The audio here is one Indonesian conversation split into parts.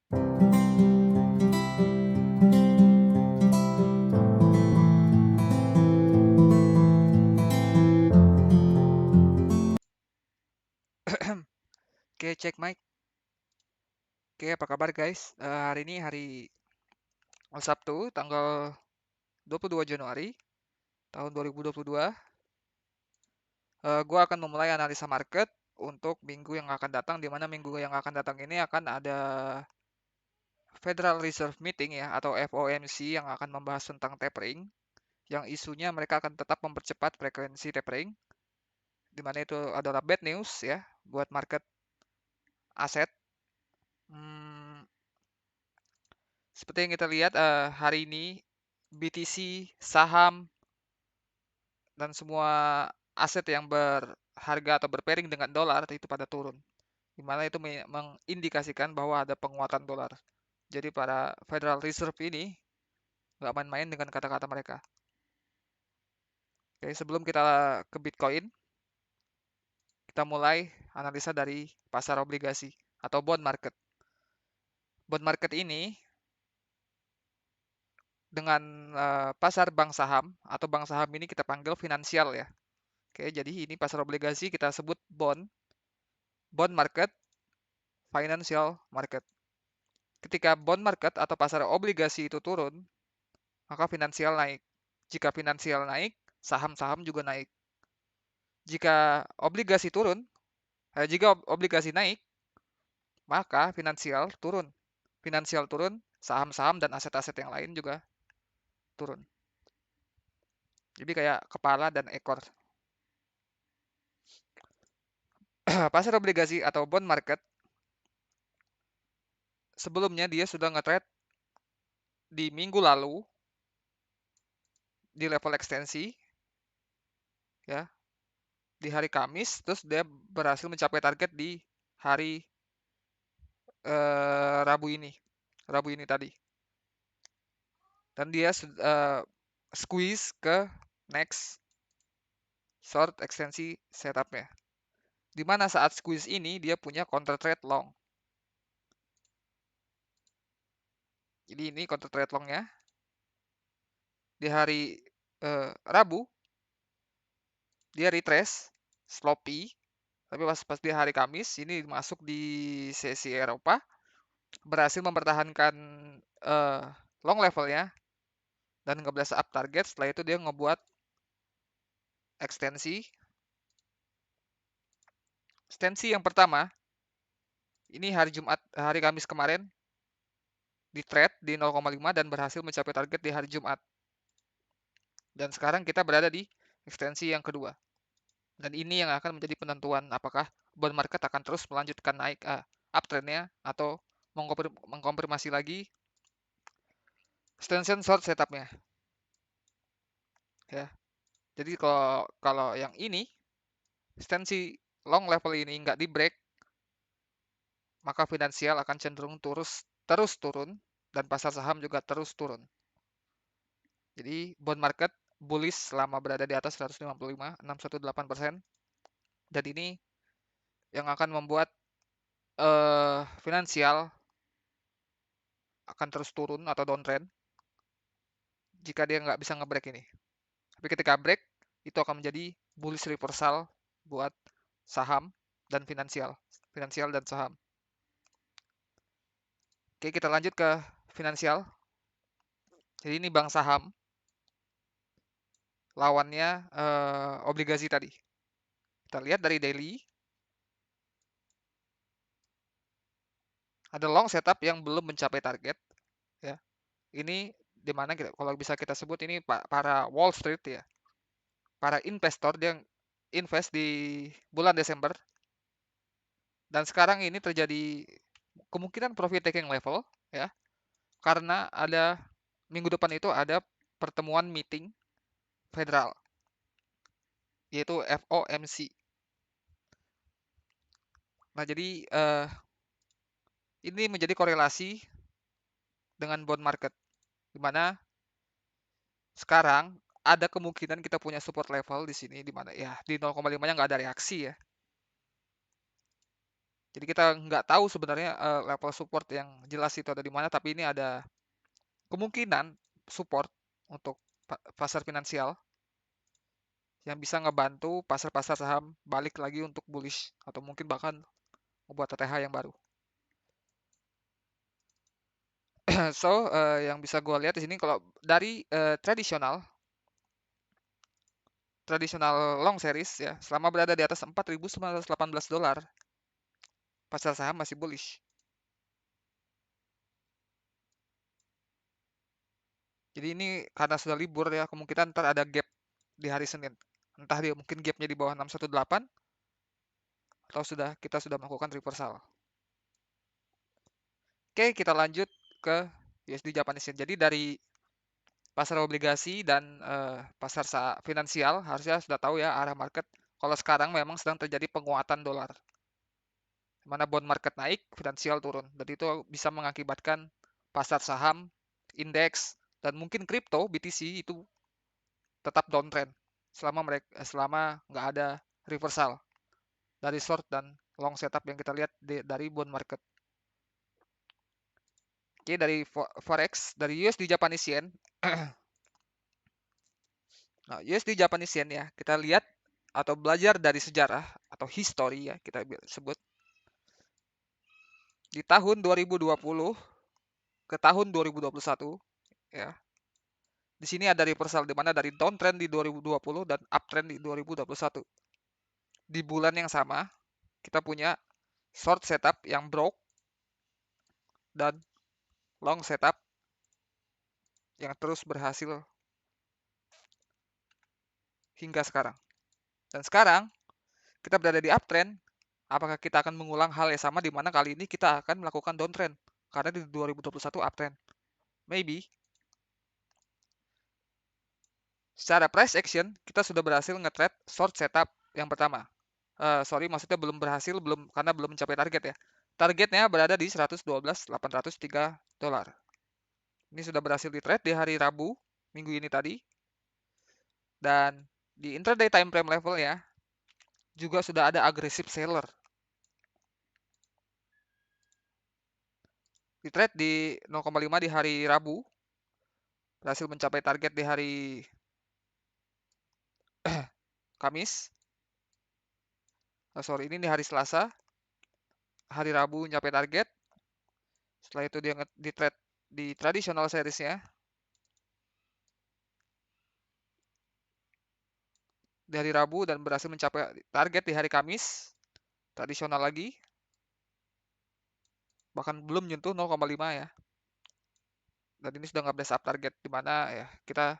Oke, cek mic. Oke, apa kabar guys? Hari ini hari Sabtu, tanggal 22 Januari tahun 2022. Gua akan memulai analisa market untuk minggu yang akan datang, di mana minggu yang akan datang ini akan ada Federal Reserve Meeting ya, atau FOMC yang akan membahas tentang tapering, yang isunya mereka akan tetap mempercepat frekuensi tapering, di mana itu adalah bad news ya buat market aset. Hmm, Seperti yang kita lihat hari ini BTC, saham, dan semua aset yang berharga atau berpairing dengan dolar itu pada turun. Di mana itu mengindikasikan bahwa ada penguatan dolar. Jadi para Federal Reserve ini nggak main-main dengan kata-kata mereka. Oke, sebelum kita ke Bitcoin, kita mulai analisa dari pasar obligasi atau bond market. Bond market ini dengan pasar bank saham atau bank saham ini kita panggil finansial ya. Oke, jadi ini pasar obligasi kita sebut bond market, financial market. Ketika bond market atau pasar obligasi itu turun, maka finansial naik. Jika finansial naik, saham-saham juga naik. Jika obligasi naik, maka finansial turun. Finansial turun, saham-saham dan aset-aset yang lain juga turun. Jadi kayak kepala dan ekor. Pasar obligasi atau bond market sebelumnya dia sudah nge-trade di minggu lalu di level ekstensi ya, di hari Kamis, terus dia berhasil mencapai target di hari Rabu ini tadi. Dan dia squeeze ke next short ekstensi setupnya. Di mana saat squeeze ini dia punya counter trade long. Jadi ini counter trade longnya. Di hari Rabu dia retrace sloppy, tapi pas di hari Kamis ini masuk di sesi Eropa, berhasil mempertahankan long levelnya dan nge-blast up target. Setelah itu dia ngebuat ekstensi. Ekstensi yang pertama ini hari Kamis kemarin di trade di 0,5 dan berhasil mencapai target di hari Jumat. Dan sekarang kita berada di ekstensi yang kedua. Dan ini yang akan menjadi penentuan apakah bond market akan terus melanjutkan naik uptrendnya atau mengkonfirmasi lagi extension short setupnya. Ya. Jadi kalau kalau yang ini ekstensi long level ini nggak di break, maka finansial akan cenderung terus turun dan pasar saham juga terus turun. Jadi bond market bullish selama berada di atas 155, 618%. Dan ini yang akan membuat finansial akan terus turun atau downtrend jika dia nggak bisa nge-break ini. Tapi ketika break, itu akan menjadi bullish reversal buat saham dan finansial dan saham. Oke, kita lanjut ke finansial. Jadi ini bank saham, lawannya obligasi tadi. Kita lihat dari daily, ada long setup yang belum mencapai target. Ya, ini dimana kalau bisa kita sebut ini para Wall Street ya, para investor yang invest di bulan Desember. Dan sekarang ini terjadi kemungkinan profit taking level ya, karena ada minggu depan itu ada pertemuan meeting federal yaitu FOMC. Nah, jadi ini menjadi korelasi dengan bond market, di mana sekarang ada kemungkinan kita punya support level di sini, di mana ya di 0,5-nya nggak ada reaksi ya. Jadi kita nggak tahu sebenarnya level support yang jelas itu ada di mana, tapi ini ada kemungkinan support untuk pasar finansial yang bisa ngebantu pasar-pasar saham balik lagi untuk bullish atau mungkin bahkan membuat TTH yang baru. So, yang bisa gue lihat di sini kalau dari tradisional long series ya, selama berada di atas $4.918, pasar saham masih bullish. Jadi ini karena sudah libur ya, kemungkinan ntar ada gap di hari Senin. Entah dia mungkin gapnya di bawah 618 atau kita sudah melakukan reversal. Oke, kita lanjut ke USD Japanese Yen. Jadi dari pasar obligasi dan pasar finansial harusnya sudah tahu ya arah market. Kalau sekarang memang sedang terjadi penguatan dolar. Mana bond market naik, finansial turun. Dan itu bisa mengakibatkan pasar saham, indeks, dan mungkin kripto BTC itu tetap downtrend selama nggak ada reversal dari short dan long setup yang kita lihat dari bond market. Oke, dari forex, dari USD Japanese Yen. Nah, USD Japanese Yen ya, kita lihat atau belajar dari sejarah atau history ya, kita sebut. Di tahun 2020 ke tahun 2021 ya. Di sini ada reversal di mana dari downtrend di 2020 dan uptrend di 2021. Di bulan yang sama, kita punya short setup yang broke dan long setup yang terus berhasil hingga sekarang. Dan sekarang kita berada di uptrend, apakah kita akan mengulang hal yang sama di mana kali ini kita akan melakukan downtrend? Karena di 2021 uptrend. Maybe. Secara price action, kita sudah berhasil nge-trade short setup yang pertama. Sorry, maksudnya belum berhasil, karena belum mencapai target ya. Targetnya berada di $112.803. Ini sudah berhasil di-trade di hari Rabu, minggu ini tadi. Dan di intraday time frame level ya, juga sudah ada aggressive seller. Di-trade di 0,5 di hari Rabu, berhasil mencapai target di hari Kamis. Sorry, ini di hari Selasa. Hari Rabu mencapai target. Setelah itu dia di-trade di traditional series-nya di hari Rabu dan berhasil mencapai target di hari Kamis. Tradisional lagi. Bahkan belum nyentuh 0,5 ya. Dan ini sudah nge-blast up target di mana ya kita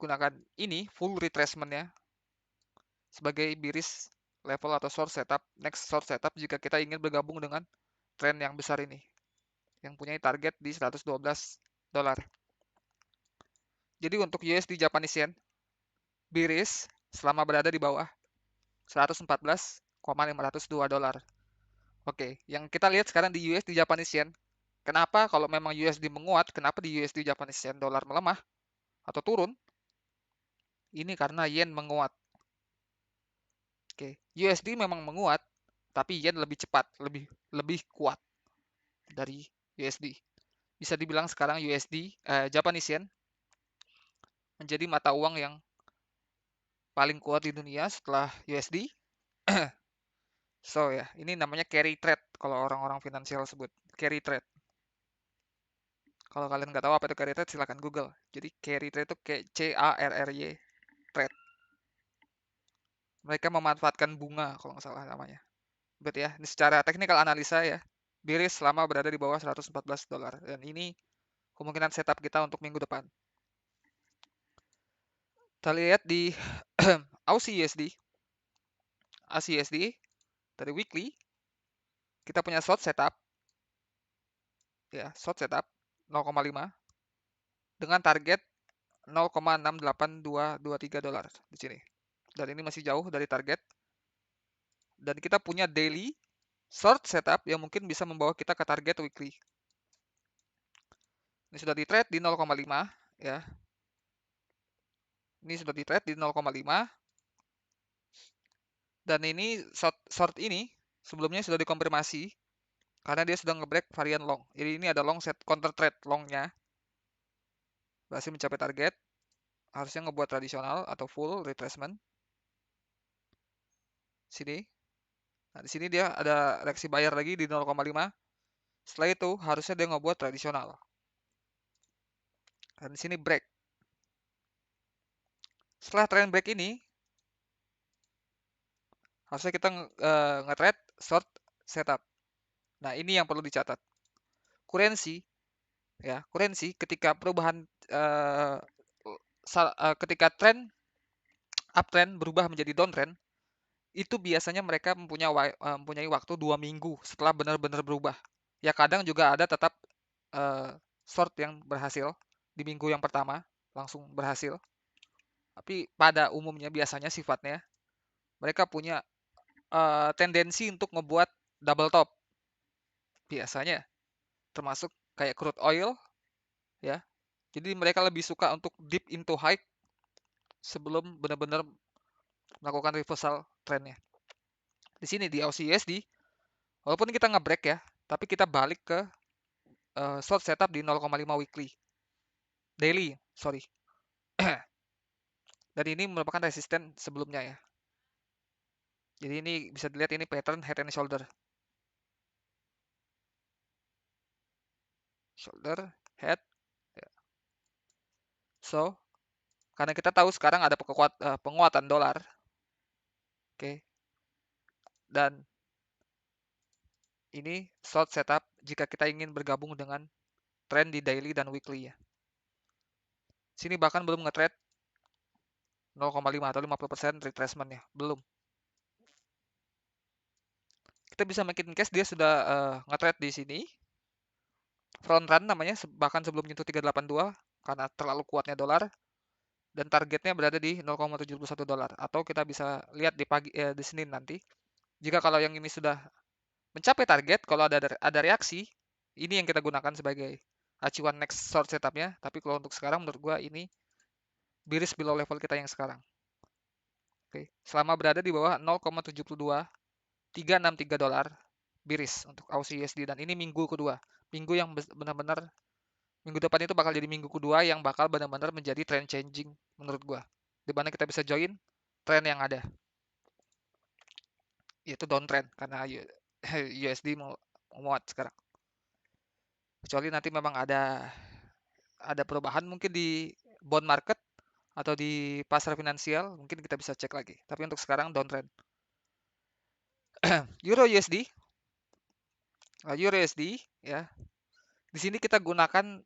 gunakan ini full retracement ya sebagai bearish level atau short setup, next short setup jika kita ingin bergabung dengan tren yang besar ini yang punya target di $112. Jadi untuk USD Japanese Yen bearish selama berada di bawah $114,502. Oke, yang kita lihat sekarang di USD Japanese Yen, kenapa kalau memang USD menguat, kenapa di USD Japanese Yen dolar melemah atau turun? Ini karena yen menguat. Oke, USD memang menguat, tapi yen lebih cepat, lebih kuat dari USD. Bisa dibilang sekarang Japanese yen menjadi mata uang yang paling kuat di dunia setelah USD. So ya, ini namanya carry trade kalau orang-orang finansial sebut carry trade. Kalau kalian nggak tahu apa itu carry trade, silahkan Google. Jadi carry trade itu kayak CARRY trade. Mereka memanfaatkan bunga kalau nggak salah namanya. Bet ya, ini secara teknikal analisa ya, bearish selama berada di bawah $114. Dan ini kemungkinan setup kita untuk minggu depan. Kita lihat di Aussie USD. Aussie USD dari weekly kita punya short setup ya, short setup 0,5 dengan target $0,68223 di sini. Dan ini masih jauh dari target. Dan kita punya daily short setup yang mungkin bisa membawa kita ke target weekly. Ini sudah di trade di 0,5 ya. Ini sudah di trade di 0,5. Dan ini short ini sebelumnya sudah dikonfirmasi karena dia sudah ngebreak varian long. Jadi ini ada long set counter trade longnya berhasil mencapai target, harusnya ngebuat tradisional atau full retracement. Sini. Nah, di sini dia ada reaksi buyer lagi di 0,5. Setelah itu harusnya dia ngebuat tradisional. Dan di sini break. Setelah trend break ini, harusnya kita nge-trade short setup. Nah, ini yang perlu dicatat. Kurensi, ya, kurensi ketika perubahan ketika trend uptrend berubah menjadi downtrend, itu biasanya mereka mempunyai waktu 2 minggu setelah benar-benar berubah. Ya kadang juga ada tetap short yang berhasil di minggu yang pertama langsung berhasil. Tapi pada umumnya biasanya sifatnya mereka punya tendensi untuk ngebuat double top biasanya, termasuk kayak crude oil ya. Jadi mereka lebih suka untuk deep into high sebelum benar-benar melakukan reversal trennya. Di sini di AUSD, walaupun kita nge-break ya, tapi kita balik ke short setup di 0,5 weekly daily, sorry. Dan ini merupakan resisten sebelumnya ya. Jadi ini bisa dilihat ini pattern head and shoulder. Shoulder, head. Ya. So, karena kita tahu sekarang ada penguatan dolar. Oke. Dan ini short setup jika kita ingin bergabung dengan trend di daily dan weekly ya. Sini bahkan belum nge-trade 0,5 atau 50% retracement ya, belum. Kita bisa makin case dia sudah nge-trade di sini. Front run namanya, bahkan sebelum nyentuh 382 karena terlalu kuatnya dolar dan targetnya berada di 0,71 dolar, atau kita bisa lihat di di Senin nanti. Jika kalau yang ini sudah mencapai target, kalau ada reaksi, ini yang kita gunakan sebagai acuan next short setupnya. Tapi kalau untuk sekarang menurut gua ini bearish below level kita yang sekarang. Oke, selama berada di bawah 0,72363 dolar bearish untuk Aussie USD, dan ini minggu kedua. Minggu yang benar-benar minggu depan itu bakal jadi minggu kedua yang bakal benar-benar menjadi trend changing menurut gua. Di mana kita bisa join trend yang ada, yaitu downtrend karena USD mau muat sekarang. Kecuali nanti memang ada perubahan mungkin di bond market atau di pasar finansial, mungkin kita bisa cek lagi. Tapi untuk sekarang downtrend. Euro USD, Euro USD ya. Di sini kita gunakan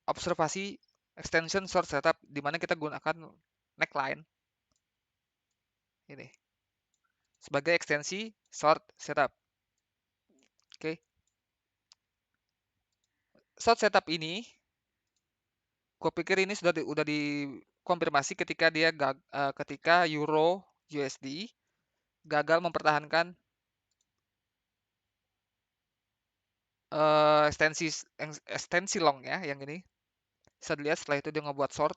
observasi extension short setup di mana kita gunakan neckline ini sebagai ekstensi short setup. Oke. Short setup ini gue pikir ini udah dikonfirmasi ketika ketika Euro USD gagal mempertahankan ekstensi long ya, yang ini bisa dilihat setelah itu dia ngebuat short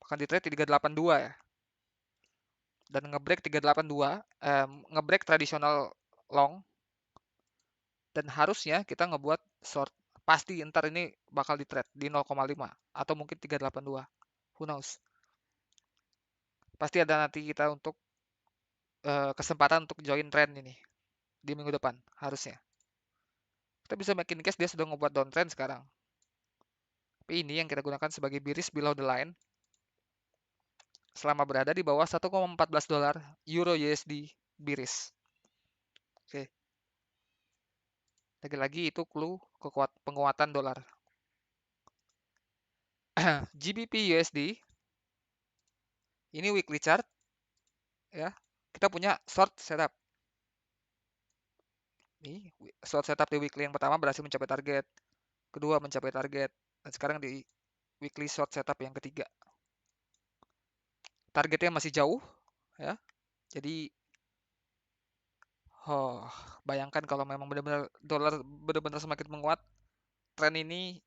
akan di trade 382 ya, dan ngebreak 382, ngebreak tradisional long, dan harusnya kita ngebuat short. Pasti ntar ini bakal di trade di 0,5 atau mungkin 382, who knows. Pasti ada nanti kita untuk kesempatan untuk join trend ini di minggu depan harusnya. Kita bisa makin case dia sudah ngebuat downtrend sekarang. Tapi ini yang kita gunakan sebagai bearish below the line selama berada di bawah 1,14 dolar Euro USD bearish. Oke. Lagi-lagi itu clue penguatan dolar. GBP USD ini weekly chart ya. Kita punya short setup. Nih, short setup di weekly yang pertama berhasil mencapai target, kedua mencapai target, dan sekarang di weekly short setup yang ketiga. Targetnya masih jauh ya. Jadi bayangkan kalau memang benar-benar dolar benar-benar semakin menguat, tren ini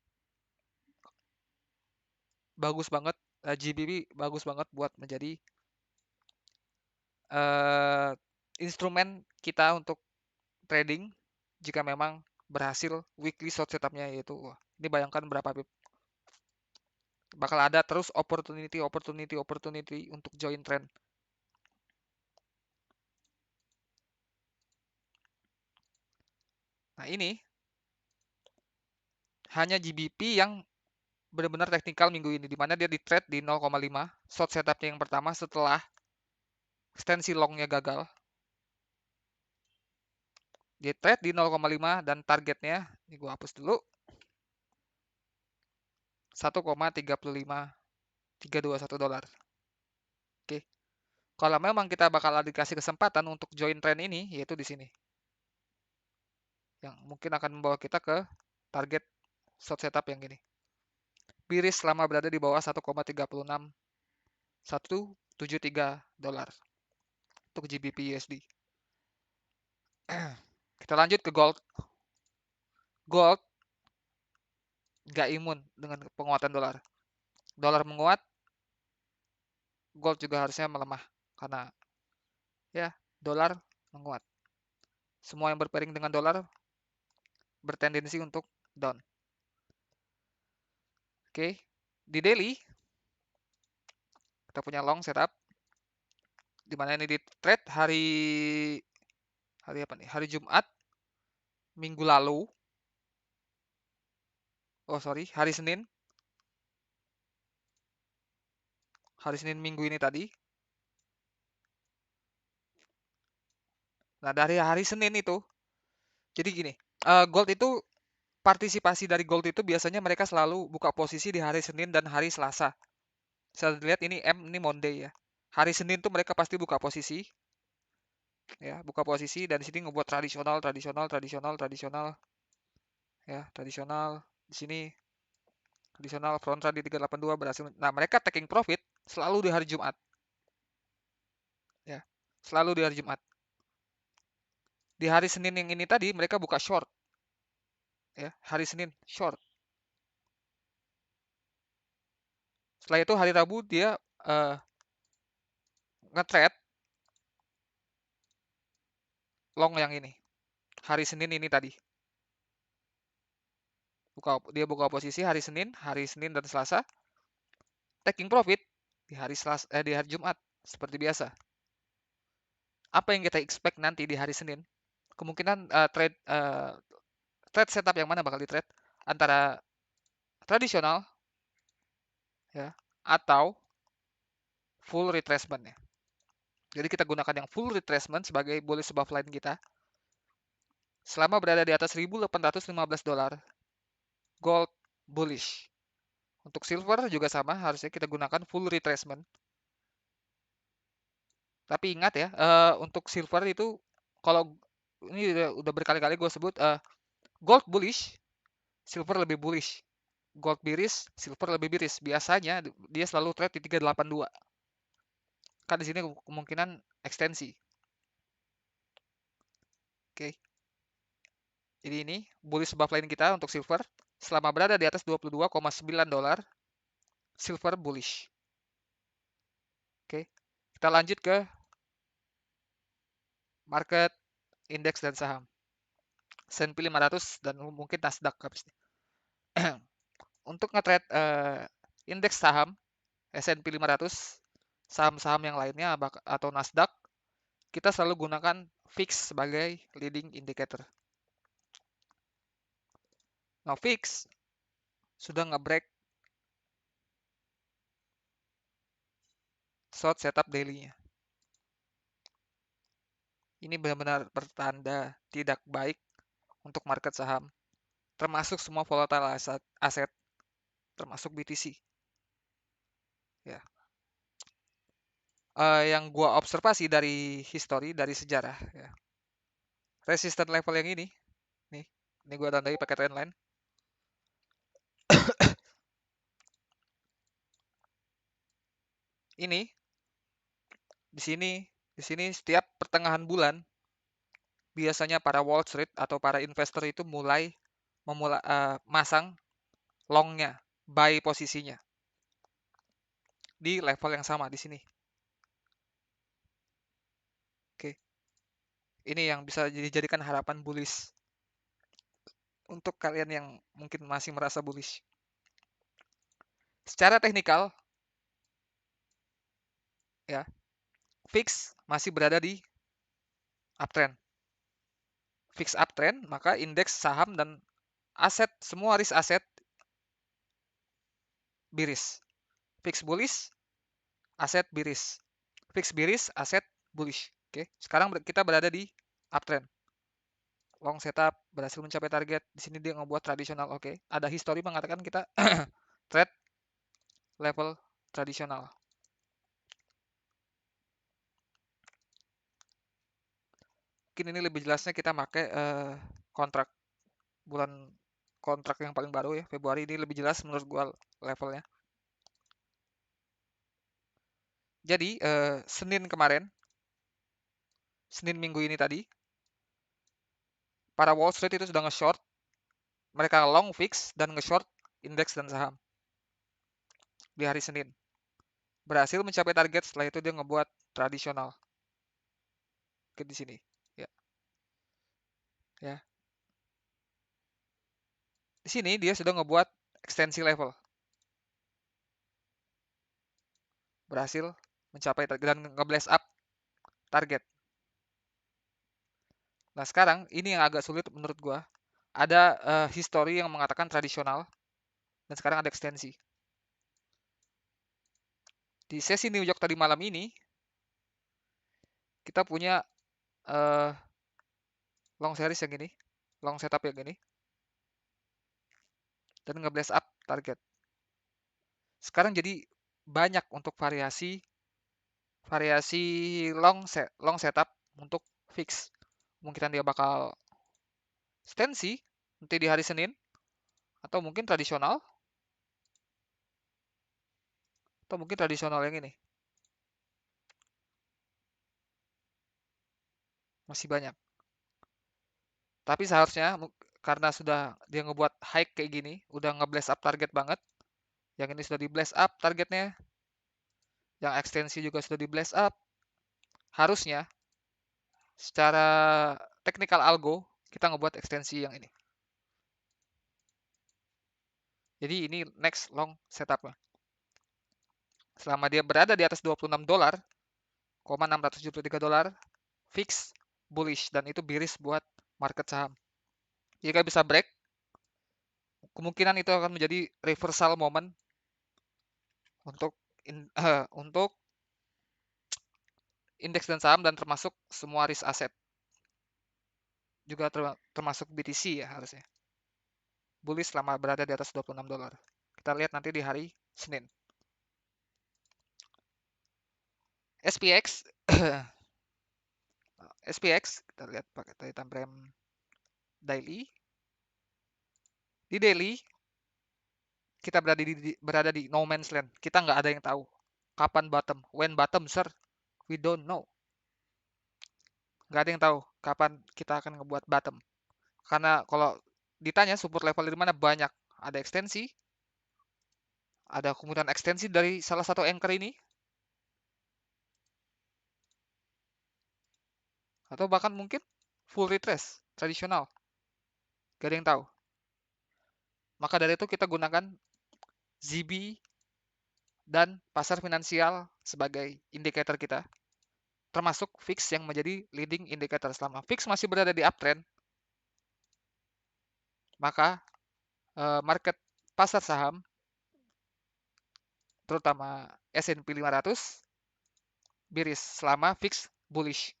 bagus banget, GBP bagus banget buat menjadi instrumen kita untuk trading jika memang berhasil weekly short setupnya, yaitu ini bayangkan berapa pip, bakal ada terus opportunity untuk join trend. Nah, ini hanya GBP yang benar-benar teknikal minggu ini, di mana dia di trade di 0,5 short setupnya yang pertama setelah extensi longnya gagal. Dia trade di 0,5 dan targetnya, ini gua hapus dulu, 1,35321 dolar. Oke. Kalau memang kita bakal dikasih kesempatan untuk join trend ini, yaitu di sini. Yang mungkin akan membawa kita ke target short setup yang ini. Biris selama berada di bawah 1,36173 dolar untuk GBP USD. Kita lanjut ke gold. Gold nggak imun dengan penguatan dolar. Dolar menguat, gold juga harusnya melemah karena ya dolar menguat. Semua yang berpairing dengan dolar bertendensi untuk down. Oke, di daily kita punya long setup di mana ini di trade hari apa nih? Hari Jumat minggu lalu. Oh sorry, hari Senin. Hari Senin minggu ini tadi. Nah, dari hari Senin itu, jadi gini, gold itu partisipasi dari gold itu biasanya mereka selalu buka posisi di hari Senin dan hari Selasa. Saya lihat ini ini Monday ya. Hari Senin tuh mereka pasti buka posisi, ya, buka posisi dan di sini ngebuat tradisional, ya, tradisional. Di sini tradisional front run di 382 berhasil. Nah, mereka taking profit selalu di hari Jumat, ya, selalu di hari Jumat. Di hari Senin yang ini tadi mereka buka short, ya, hari Senin short. Setelah itu hari Rabu dia nge-trade long yang ini. Hari Senin ini tadi. Dia buka posisi hari Senin dan Selasa. Taking profit di hari di hari Jumat seperti biasa. Apa yang kita expect nanti di hari Senin? Kemungkinan trade setup yang mana bakal di trade antara tradisional ya atau full retracement ya. Jadi kita gunakan yang full retracement sebagai bullish above line kita. Selama berada di atas 1.815 dolar, gold bullish. Untuk silver juga sama, harusnya kita gunakan full retracement. Tapi ingat ya, untuk silver itu kalau ini udah berkali-kali gue sebut, gold bullish, silver lebih bullish. Gold bearish, silver lebih bearish. Biasanya dia selalu trade di 382. Kan di sini kemungkinan ekstensi. Oke. Jadi ini bullish above line kita untuk silver. Selama berada di atas 22,9 dolar, silver bullish. Oke. Kita lanjut ke market, indeks dan saham. S&P 500 dan mungkin Nasdaq habis ini. Untuk nge-trade indeks saham S&P 500, saham-saham yang lainnya atau Nasdaq, kita selalu gunakan VIX sebagai leading indicator. Nah, VIX sudah nge-break short setup daily-nya. Ini benar-benar pertanda tidak baik untuk market saham, termasuk semua volatile aset, termasuk BTC. Ya. Yang gua observasi dari history, dari sejarah, ya. Resistance level yang ini gua tandai pakai trendline. Ini di sini setiap pertengahan bulan biasanya para Wall Street atau para investor itu masang longnya, buy posisinya di level yang sama di sini. Oke. Ini yang bisa dijadikan harapan bullish untuk kalian yang mungkin masih merasa bullish. Secara teknikal, ya, fix masih berada di uptrend. Fix uptrend, maka indeks saham dan aset, semua risk aset bearish. Fix bullish, aset bearish. Fix bearish, aset bullish. Oke, sekarang kita berada di uptrend. Long setup berhasil mencapai target. Di sini dia ngebuat tradisional. Oke, ada history mengatakan kita trade level tradisional. Mungkin ini lebih jelasnya kita pakai kontrak bulan kontrak yang paling baru ya, Februari. Ini lebih jelas menurut gua levelnya. Jadi Senin kemarin, Senin minggu ini tadi, para Wall Street itu sudah nge-short, mereka long fix dan nge-short indeks dan saham di hari Senin. Berhasil mencapai target, setelah itu dia ngebuat tradisional ke di sini. Ya, ya. Di sini dia sudah ngebuat ekstensi level. Berhasil mencapai target dan nge-blast up target. Nah, sekarang ini yang agak sulit menurut gua. Ada history yang mengatakan tradisional dan sekarang ada ekstensi. Di sesi New York tadi malam ini kita punya long series yang gini, long setup yang gini, dan nge-blast up target. Sekarang jadi banyak untuk variasi long setup untuk fix. Mungkin dia bakal ekstensi nanti di hari Senin, atau mungkin tradisional, yang ini. Masih banyak. Tapi seharusnya karena sudah dia ngebuat high kayak gini, udah nge-blast up target banget. Yang ini sudah di-blast up targetnya. Yang ekstensi juga sudah di-blast up. Harusnya secara technical algo kita ngebuat ekstensi yang ini. Jadi ini next long setupnya. Selama dia berada di atas $26, $673 fix bullish dan itu bearish buat market saham. Jika bisa break, kemungkinan itu akan menjadi reversal moment untuk untuk indeks dan saham dan termasuk semua risk aset. Juga termasuk BTC ya harusnya. Bullish selama berada di atas $26. Kita lihat nanti di hari Senin. SPX SPX kita lihat pakai time frame daily. Di daily kita berada di no man's land. Kita nggak ada yang tahu kapan bottom. When bottom, sir? We don't know. Nggak ada yang tahu kapan kita akan ngebuat bottom. Karena kalau ditanya support level di mana, banyak. Ada ekstensi, ada kemudian ekstensi dari salah satu anchor ini, atau bahkan mungkin full retrace tradisional. Gak ada yang tahu. Maka dari itu kita gunakan ZB dan pasar finansial sebagai indikator kita, termasuk fix yang menjadi leading indicator. Selama fix masih berada di uptrend, maka market pasar saham, terutama S&P 500, bearish selama fix bullish,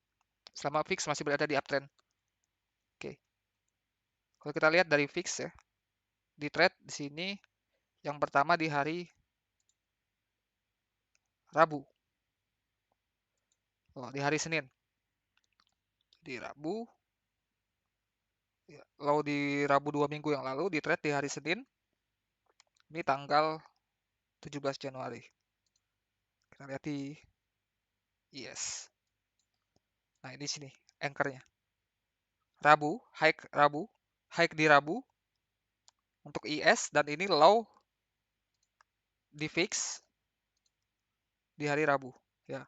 selama fix masih berada di uptrend. Oke, kalau kita lihat dari fix ya, di trade di sini yang pertama di hari Rabu, di hari Senin, di Rabu, low di Rabu 2 minggu yang lalu, di trade di hari Senin, ini tanggal 17 Januari. Kita lihat di yes. Nah, ini sini anchornya. Rabu, high di Rabu untuk IS dan ini low di fix di hari Rabu ya.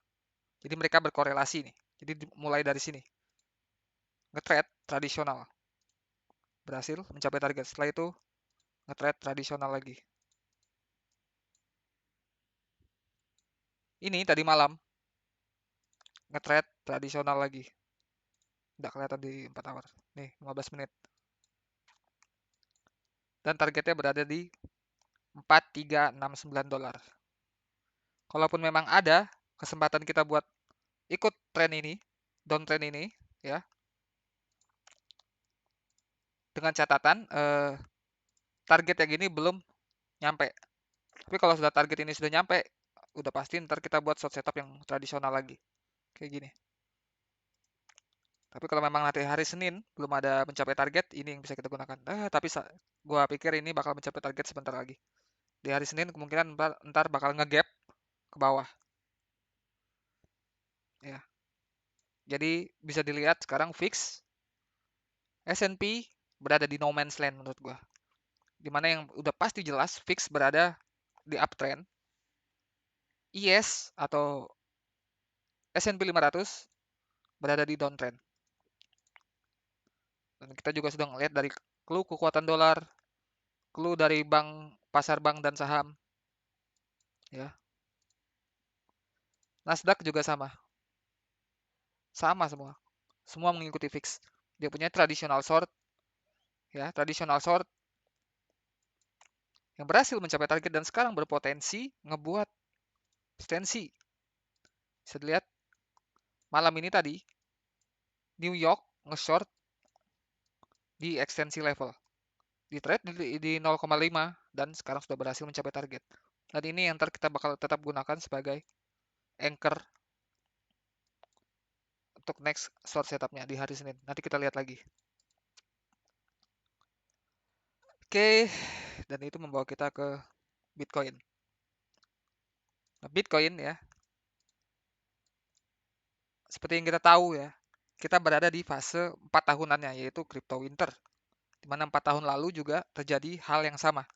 Jadi mereka berkorelasi nih. Jadi mulai dari sini. nge-trade tradisional, berhasil mencapai target. Setelah itu nge-trade tradisional lagi. Ini tadi malam nge-trade tradisional lagi. Tidak kelihatan di 4 hour. Nih, 15 menit. Dan targetnya berada di 4369 dolar. Kalaupun memang ada kesempatan kita buat ikut tren ini, downtrend ini, ya, dengan catatan target yang ini belum nyampe. Tapi kalau sudah target ini sudah nyampe, udah pasti ntar kita buat short setup yang tradisional lagi, kayak gini. Tapi kalau memang nanti hari Senin belum ada mencapai target, ini yang bisa kita gunakan. Tapi gua pikir ini bakal mencapai target sebentar lagi. Di hari Senin kemungkinan ntar bakal nge-gap ke bawah. Ya. Jadi bisa dilihat sekarang fix S&P berada di no man's land menurut gua. Dimana yang udah pasti jelas fix berada di uptrend. IS atau S&P 500 berada di downtrend. Dan kita juga sudah ngelihat dari clue kekuatan dolar, clue dari pasar bank dan saham. Ya. Nasdaq juga sama. Sama semua. Semua mengikuti fix. Dia punya traditional short, ya, traditional short yang berhasil mencapai target dan sekarang berpotensi ngebuat ekstensi. Bisa dilihat malam ini tadi New York nge-short di ekstensi level. Di trade di 0,5 dan sekarang sudah berhasil mencapai target. Dan ini yang ntar kita bakal tetap gunakan sebagai anchor untuk next short setupnya di hari Senin. Nanti kita lihat lagi. Oke, dan itu membawa kita ke Bitcoin. Nah, Bitcoin ya, seperti yang kita tahu ya, kita berada di fase 4 tahunannya, yaitu crypto winter. Di mana 4 tahun lalu juga terjadi hal yang sama.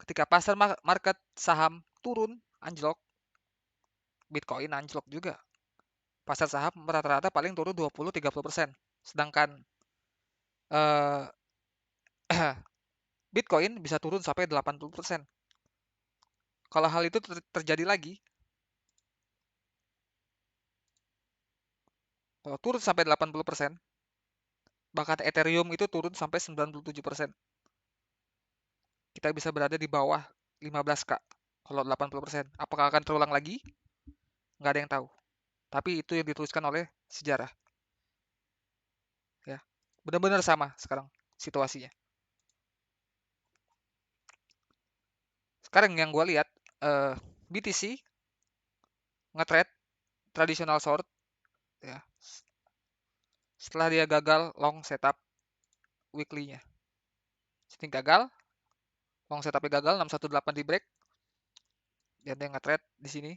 Ketika pasar market saham turun, anjlok, Bitcoin anjlok juga. Pasar saham rata-rata paling turun 20-30%. Sedangkan eh, Bitcoin bisa turun sampai 80%. Kalau hal itu terjadi lagi, kalau turun sampai 80%, bahkan Ethereum itu turun sampai 97%. Kita bisa berada di bawah 15K kalau 80%. Apakah akan terulang lagi? Nggak ada yang tahu. Tapi itu yang dituliskan oleh sejarah. Ya, benar-benar sama sekarang situasinya. Sekarang yang gue lihat, BTC nge-trade traditional short, ya, setelah dia gagal long setup weekly-nya. Sini gagal, long setupnya gagal, 618 di break, dan dia nge-trade di sini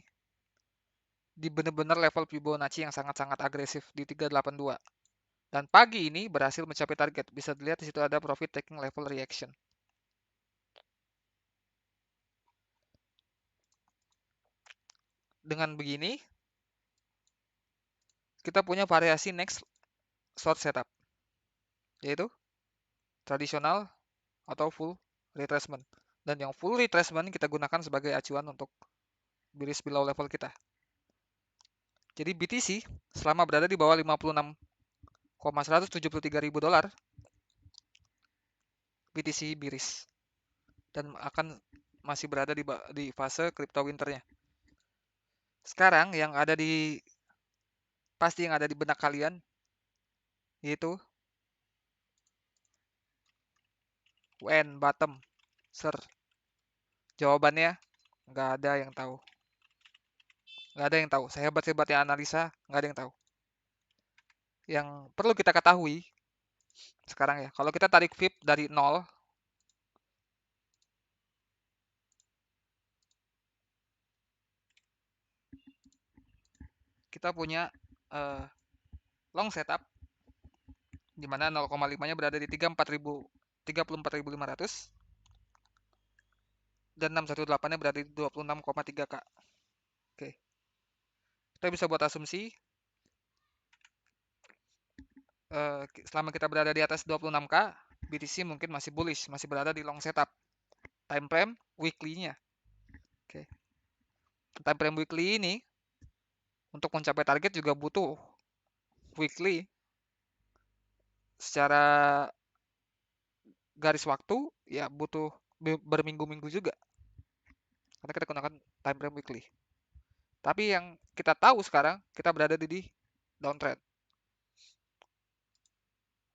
di benar-benar level Fibonacci yang sangat-sangat agresif di 382. Dan pagi ini berhasil mencapai target. Bisa dilihat di situ ada profit taking level reaction. Dengan begini, kita punya variasi next short setup, yaitu tradisional atau full retracement. Dan yang full retracement kita gunakan sebagai acuan untuk bearish below level kita. Jadi BTC selama berada di bawah 56,173 ribu dolar, BTC bearish dan akan masih berada di fase crypto winternya. Sekarang yang ada di pasti yang ada di benak kalian yaitu when bottom, sir. Jawabannya nggak ada yang tahu. Nggak ada yang tahu. Saya hebat-hebatnya analisa, nggak ada yang tahu. Yang perlu kita ketahui sekarang ya, kalau kita tarik VIP dari 0, kita punya long setup di mana 0,5-nya berada di 34.500 dan 618-nya berada di 26,3K. Oke. Kita bisa buat asumsi selama kita berada di atas 26K, BTC mungkin masih bullish, masih berada di long setup. Time frame weekly-nya. Oke. Time frame weekly ini untuk mencapai target juga butuh weekly secara garis waktu ya butuh berminggu-minggu juga karena kita gunakan time frame weekly. Tapi yang kita tahu sekarang kita berada di downtrend.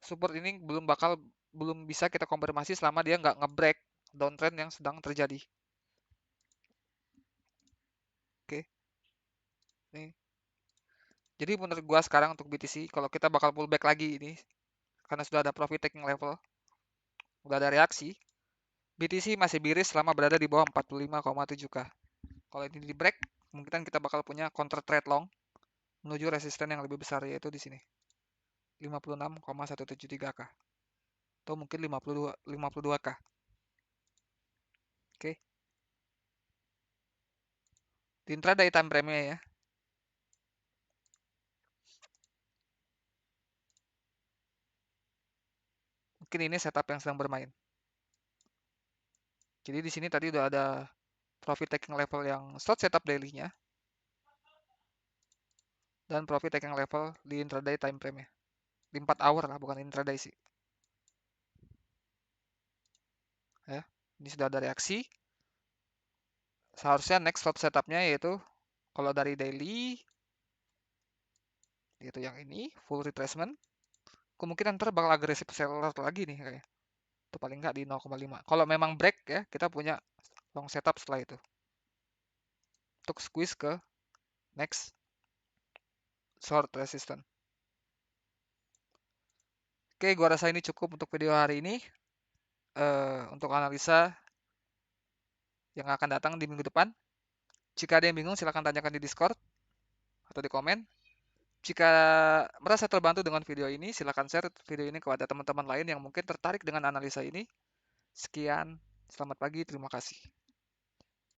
Support ini belum bisa kita konfirmasi selama dia nggak nge-break downtrend yang sedang terjadi. Oke. Nih. Jadi menurut gua sekarang untuk BTC kalau kita bakal pullback lagi ini karena sudah ada profit taking level, udah ada reaksi, BTC masih bearish selama berada di bawah 45,7K. Kalau ini di break, kemungkinan kita bakal punya counter trade long menuju resisten yang lebih besar yaitu di sini. 56,173K atau mungkin 52K. Oke. Di intraday time frame-nya ya. Mungkin ini setup yang sedang bermain. Jadi di sini tadi udah ada profit taking level yang short setup daily-nya dan profit taking level di intraday time frame-nya. Di 4 hour lah, bukan intraday sih. Ya, ini sudah ada reaksi. Seharusnya next slot setup-nya yaitu kalau dari daily yaitu yang ini full retracement, kemungkinan ntar bakal agresif seller lagi nih kayak. Itu paling nggak di 0,5. Kalau memang break ya, kita punya long setup setelah itu. Untuk squeeze ke next short resistance. Oke, gua rasa ini cukup untuk video hari ini. Untuk analisa yang akan datang di minggu depan. Jika ada yang bingung, silahkan tanyakan di Discord atau di komen. Jika merasa terbantu dengan video ini, silahkan share video ini kepada teman-teman lain yang mungkin tertarik dengan analisa ini. Sekian, selamat pagi, terima kasih.